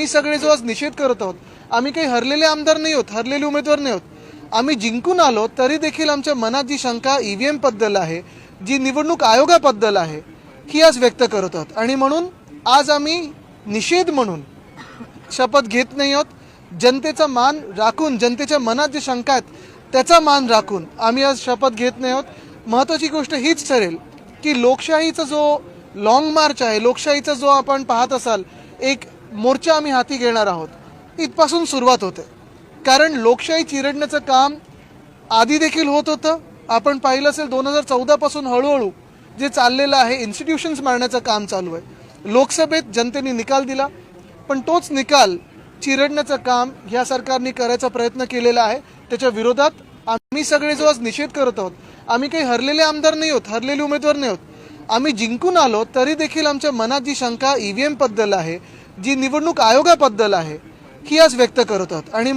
आम्ही सगळे जो आज निषेध करत आहोत, आम्ही काही हरलेले आमदार नाही आहोत, हरलेले उमेदवार नाही आहोत। आम्ही जिंकून आलो तरी देखील आमच्या मनात जी शंका ईव्हीएम बद्दल आहे, जी निवडणूक आयोगाबद्दल आहे, ही आज व्यक्त करत आहोत। आणि म्हणून आज आम्ही निषेध म्हणून शपथ घेत नाही आहोत। जनतेचा मान राखून, जनतेच्या मनात जी शंका आहेत त्याचा मान राखून आम्ही आज शपथ घेत नाही आहोत। महत्त्वाची गोष्ट हीच ठरेल की लोकशाहीचा जो लॉंग मार्च आहे, लोकशाहीचा जो आपण पाहत असाल एक मोर्चा आम्ही हाती घेणार आहोत, इथपासून सुरुवात होते। कारण लोकशाही चिरडण्याचं काम आधी देखील होत होतं। आपण पाहिलं असेल 2014 पासून हळूहळू जे चाललेलं आहे, इन्स्टिट्यूशन्स मारण्याचं काम चालू आहे। लोकसभेत जनतेने निकाल दिला, पण तोच निकाल चिरडण्याचं काम ह्या सरकारने करायचा प्रयत्न केलेला आहे। त्याच्या विरोधात आम्ही सगळे जो आज निषेध करत आहोत, आम्ही काही हरलेले आमदार नाही आहोत, हरलेले उमेदवार नाही आहोत। आम्ही जिंकून आलो तरी देखील आमच्या मनात जी शंका ईव्हीएम बद्दल आहे, जी निवडणूक आयोगाबद्दल आहे, ही आज व्यक्त करत आहोत। आणि